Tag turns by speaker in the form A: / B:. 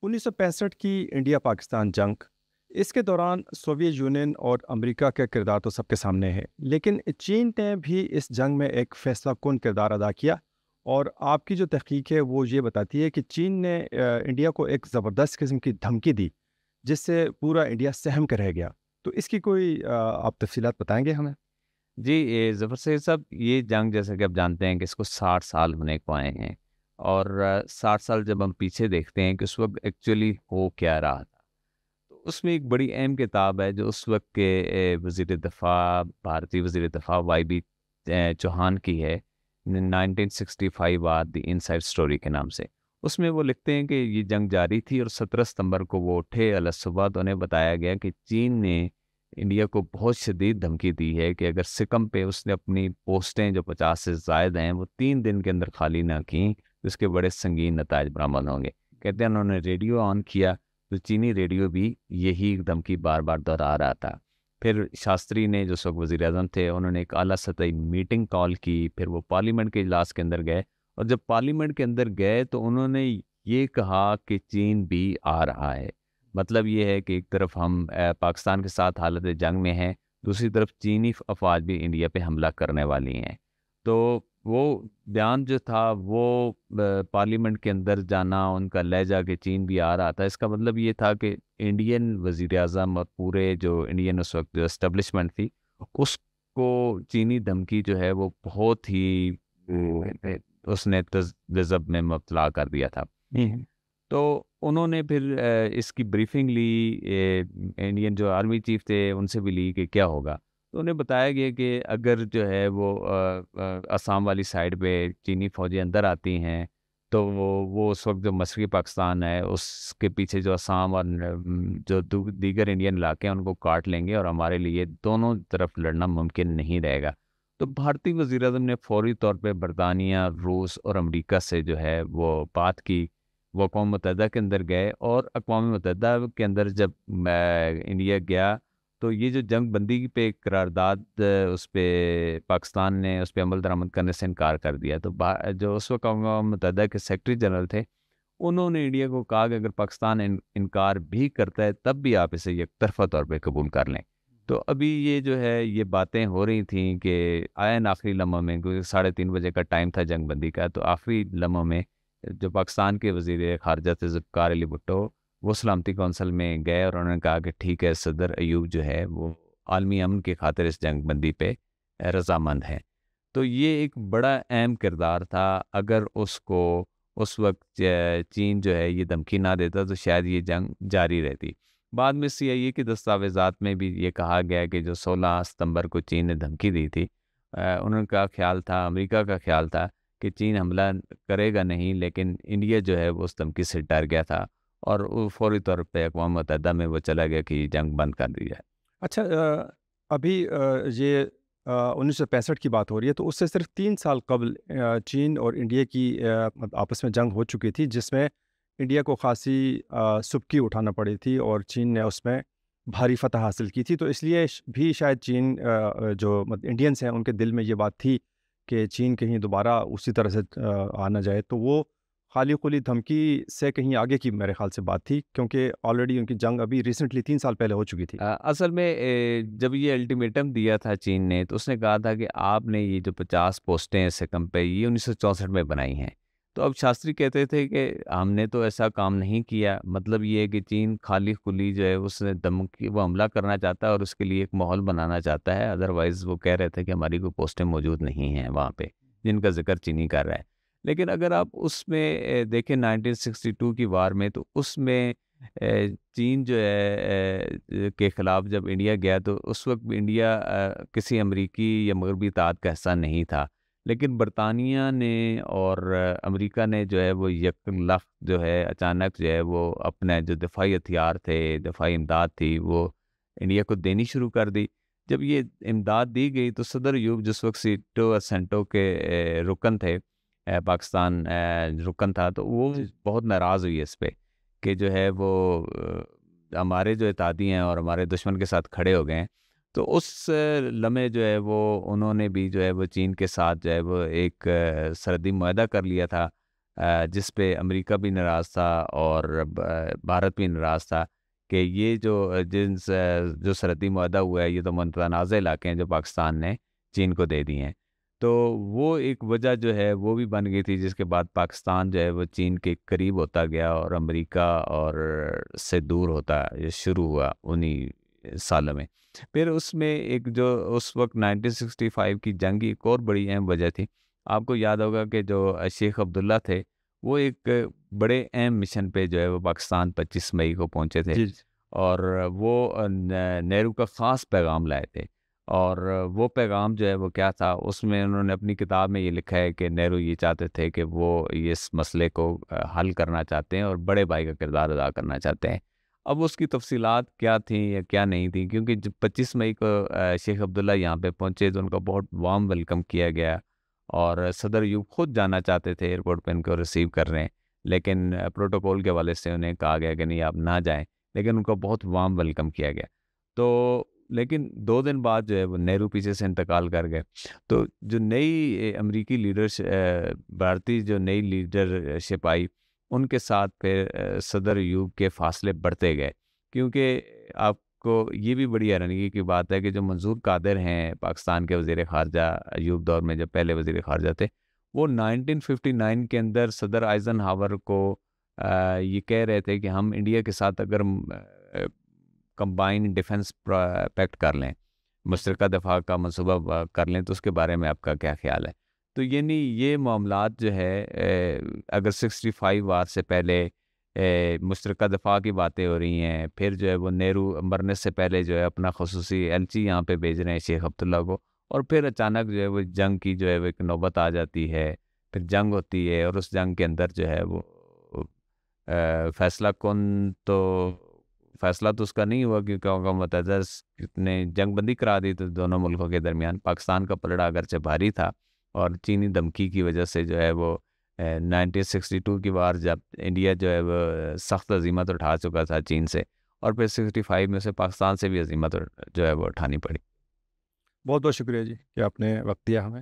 A: 1965 की इंडिया पाकिस्तान जंग, इसके दौरान सोवियत यूनियन और अमेरिका का किरदार तो सबके सामने है, लेकिन चीन ने भी इस जंग में एक फैसला कुन किरदार अदा किया। और आपकी जो तहकीक है वो ये बताती है कि चीन ने इंडिया को एक ज़बरदस्त किस्म की धमकी दी, जिससे पूरा इंडिया सहम कर रह गया। तो इसकी कोई आप तफसीलात बताएंगे हमें?
B: जी, ये ज़फ़र सैयद साहब, ये जंग जैसा कि आप जानते हैं कि इसको 60 साल होने को आए हैं। और 60 साल जब हम पीछे देखते हैं कि उस वक़्त एक्चुअली हो क्या रहा था, तो उसमें एक बड़ी अहम किताब है जो उस वक़्त के वज़ीर दफ़ा, भारतीय वज़ीर दफ़ा वाई.बी. चौहान की है, 1965 वार द इनसाइड स्टोरी के नाम से। उसमें वो लिखते हैं कि ये जंग जारी थी और 17 सितंबर को वो उठे अलसुबह, तो उन्हें बताया गया कि चीन ने इंडिया को बहुत शदीद धमकी दी है कि अगर सिकम पे उसने अपनी पोस्टें जो 50 से ज़ायद हैं वो 3 दिन के अंदर खाली ना की, तो इसके बड़े संगीन नताइज बरामद होंगे। कहते हैं उन्होंने रेडियो ऑन किया, तो चीनी रेडियो भी यही धमकी बार बार दोहरा रहा था। फिर शास्त्री ने, जो उस वक्त वज़ीर आज़म थे, उन्होंने एक आला सतही मीटिंग कॉल की। फिर वो पार्लियामेंट के इजलास के अंदर गए, और जब पार्लियामेंट के अंदर गए तो उन्होंने ये कहा कि चीन भी आ रहा है। मतलब ये है कि एक तरफ हम पाकिस्तान के साथ हालत जंग में हैं, दूसरी तरफ चीनी अफवाज भी इंडिया पे हमला करने वाली हैं। तो वो बयान जो था वो पार्लियामेंट के अंदर जाना, उनका लहजा कि चीन भी आ रहा था, इसका मतलब ये था कि इंडियन वज़ीर आज़म और पूरे जो इंडियन उस वक्त जो एस्टेब्लिशमेंट थी, उसको चीनी धमकी जो है वो बहुत ही उसने तज़ब्ज़ुब में मुब्तला कर दिया था।
A: हम्म।
B: तो उन्होंने फिर इसकी ब्रीफिंग ली, इंडियन जो आर्मी चीफ थे उनसे भी ली कि क्या होगा। तो उन्हें बताया गया कि अगर जो है वो असम वाली साइड पे चीनी फ़ौजें अंदर आती हैं, तो वो उस वक्त जो मशरक़ी पाकिस्तान है उसके पीछे जो असम और जो दीगर इंडियन इलाके हैं उनको काट लेंगे, और हमारे लिए दोनों तरफ लड़ना मुमकिन नहीं रहेगा। तो भारतीय वज़ीर आज़म ने फौरी तौर पे बरतानिया, रूस और अमेरिका से जो है वो बात की। वो अक़वाम मुत्तहिदा के अंदर गए, और अक़वाम मुत्तहिदा के अंदर जब मैं इंडिया गया, तो ये जो जंग बंदी पे करारदाद उस पे पाकिस्तान ने उस पे अमल दरामद करने से इनकार कर दिया। तो जो उस वक्त अक़वाम मुत्तहिदा के सेक्रेटरी जनरल थे, उन्होंने इंडिया को कहा कि अगर पाकिस्तान इनकार भी करता है तब भी आप इसे एकतरफ़ा तौर पे कबूल कर लें। तो अभी ये जो है ये बातें हो रही थी कि आयन आखिरी लम्हों में, क्योंकि 3:30 बजे का टाइम था जंग बंदी का, तो आखिरी लम्हों में जो पाकिस्तान के वज़ीर ख़ारिजा थे ज़ुल्फ़िकार अली भुट्टो, वो सलामती कौंसिल में गए और उन्होंने कहा कि ठीक है, सदर अयूब जो है वो आलमी अमन की खातिर इस जंग बंदी पे रज़ामंद हैं। तो ये एक बड़ा अहम किरदार था। अगर उसको उस वक़्त चीन जो है ये धमकी ना देता तो शायद ये जंग जारी रहती। बाद में सीआईए की दस्तावेज़ात में भी ये कहा गया कि जो 16 सितंबर को चीन ने धमकी दी थी, उनका ख़्याल था, अमेरिका का ख़्याल था कि चीन हमला करेगा नहीं, लेकिन इंडिया जो है वो उस धमकी से डर गया था, और वो फ़ौरी तौर पे अक़वाम मुत्तहिदा में वो चला गया कि ये जंग बंद कर दी जाए।
A: अच्छा, अभी ये 1965 की बात हो रही है, तो उससे सिर्फ 3 साल कबल चीन और इंडिया की आपस में जंग हो चुकी थी, जिसमें इंडिया को खासी सुबकी उठाना पड़ी थी और चीन ने उसमें भारी फतह हासिल की थी। तो इसलिए भी शायद चीन जो इंडियंस हैं उनके दिल में ये बात थी कि चीन कहीं दोबारा उसी तरह से आ ना जाए। तो वो खाली खुली धमकी से कहीं आगे की मेरे ख्याल से बात थी, क्योंकि ऑलरेडी उनकी जंग अभी रिसेंटली 3 साल पहले हो चुकी थी।
B: असल में जब ये अल्टीमेटम दिया था चीन ने, तो उसने कहा था कि आपने ये जो 50 पोस्टें हैं सिकम पे, ये 1964 में बनाई हैं। तो अब शास्त्री कहते थे कि हमने तो ऐसा काम नहीं किया। मतलब ये है कि चीन खाली खुली जो है उसने धमकी, वो हमला करना चाहता है और उसके लिए एक माहौल बनाना चाहता है। अदरवाइज़ वो कह रहे थे कि हमारी कोई पोस्टें मौजूद नहीं हैं वहाँ पे, जिनका ज़िक्र चीनी कर रहा है। लेकिन अगर आप उसमें देखें 1962 की वार में, तो उसमें चीन जो है के ख़िलाफ़ जब इंडिया गया, तो उस वक़्त इंडिया किसी अमरीकी या मग़रबी इत्तेहाद का हिस्सा नहीं था। लेकिन बरतानिया ने और अमेरिका ने जो है वो यकलख़्त जो है अचानक जो है वो अपने जो दफ़ाई हथियार थे, दफ़ाई इमदाद थी, वो इंडिया को देनी शुरू कर दी। जब ये इमदाद दी गई, तो सदर अयूब जिस वक़्त सीटो असेंटो के रुकन थे, पाकिस्तान रुकन था, तो वो बहुत नाराज़ हुई इस पे कि जो है वो हमारे जो इत्तेहादी हैं और हमारे दुश्मन के साथ खड़े हो गए हैं। तो उस लम्हे जो है वो उन्होंने भी जो है वो चीन के साथ जो है वो एक सरहदी मुआहदा कर लिया था, جس پہ امریکہ بھی ناراض تھا اور بھارت بھی ناراض تھا کہ یہ جو سرحدی معاہدہ ہوا ہے یہ تو متنازع علاقے ہیں جو پاکستان نے چین کو دے دیے ہیں. تو وہ ایک وجہ جو ہے وہ بھی بن گئی تھی جس کے بعد پاکستان جو ہے وہ چین کے قریب ہوتا گیا اور امریکہ اور سے دور ہوتا یہ شروع ہوا انہی سالوں میں. پھر اس میں ایک جو اس وقت 1965 کی جنگ کی ایک اور بڑی اہم وجہ تھی. آپ کو یاد ہوگا کہ جو شیخ عبداللہ تھے وہ ایک بڑے اہم مشن پہ جو ہے وہ پاکستان 25 مئی کو پہنچے تھے
A: جی جی
B: اور وہ نہرو کا خاص پیغام لائے تھے. اور وہ پیغام جو ہے وہ کیا تھا اس میں انہوں نے اپنی کتاب میں یہ لکھا ہے کہ نہرو یہ چاہتے تھے کہ وہ اس مسئلے کو حل کرنا چاہتے ہیں اور بڑے بھائی کا کردار ادا کرنا چاہتے ہیں. اب اس کی تفصیلات کیا تھیں یا کیا نہیں تھیں کیونکہ جب 25 مئی کو شیخ عبداللہ یہاں پہ پہنچے تو ان کا بہت وارم ویلکم کیا گیا اور صدر ایوب خود جانا چاہتے تھے ایئرپورٹ پہ ان کو ریسیو کر رہے ہیں لیکن پروٹوکول کے حوالے سے انہیں کہا گیا کہ نہیں آپ نہ جائیں لیکن ان کو بہت وارم ویلکم کیا گیا. تو لیکن 2 دن بعد جو ہے وہ نہرو پیچھے سے انتقال کر گئے. تو جو نئی امریکی بھارتی جو نئی لیڈرشپ آئی ان کے ساتھ پھر صدر ایوب کے فاصلے بڑھتے گئے کیونکہ آپ کو یہ بھی بڑی حیرانگی کی بات ہے کہ جو منظور قادر ہیں پاکستان کے وزیر خارجہ ایوب دور میں جو پہلے وزیر خارجہ تھے وہ 1959 کے اندر صدر آئزن ہاور کو یہ کہہ رہے تھے کہ ہم انڈیا کے ساتھ اگر کمبائن ڈیفنس پیکٹ کر لیں مشترکہ دفاع کا منصوبہ کر لیں تو اس کے بارے میں آپ کا کیا خیال ہے. تو یعنی یہ معاملات جو ہے اگر 65 وار سے پہلے مشترکہ دفاع کی باتیں ہو رہی ہیں پھر جو ہے وہ نہرو مرنے سے پہلے جو ہے اپنا خصوصی ایلچی یہاں پہ بھیج رہے ہیں شیخ عبداللہ کو اور پھر اچانک جو ہے وہ جنگ کی جو ہے وہ ایک نوبت آ جاتی ہے پھر جنگ ہوتی ہے اور اس جنگ کے اندر جو ہے وہ فیصلہ تو اس کا نہیں ہوا کیونکہ اقوام متحدہ نے جنگ بندی کرا دی تو دونوں ملکوں کے درمیان پاکستان کا پلڑا اگرچہ بھاری تھا اور چینی دھمکی کی وجہ سے جو ہے وہ 1962 کی بار جب انڈیا جو ہے وہ سخت عزیمت اٹھا چکا تھا چین سے اور پھر 65 میں سے پاکستان سے بھی عزیمت جو ہے وہ اٹھانی پڑی.
A: بہت بہت شکریہ جی کہ آپ نے وقت دیا ہمیں.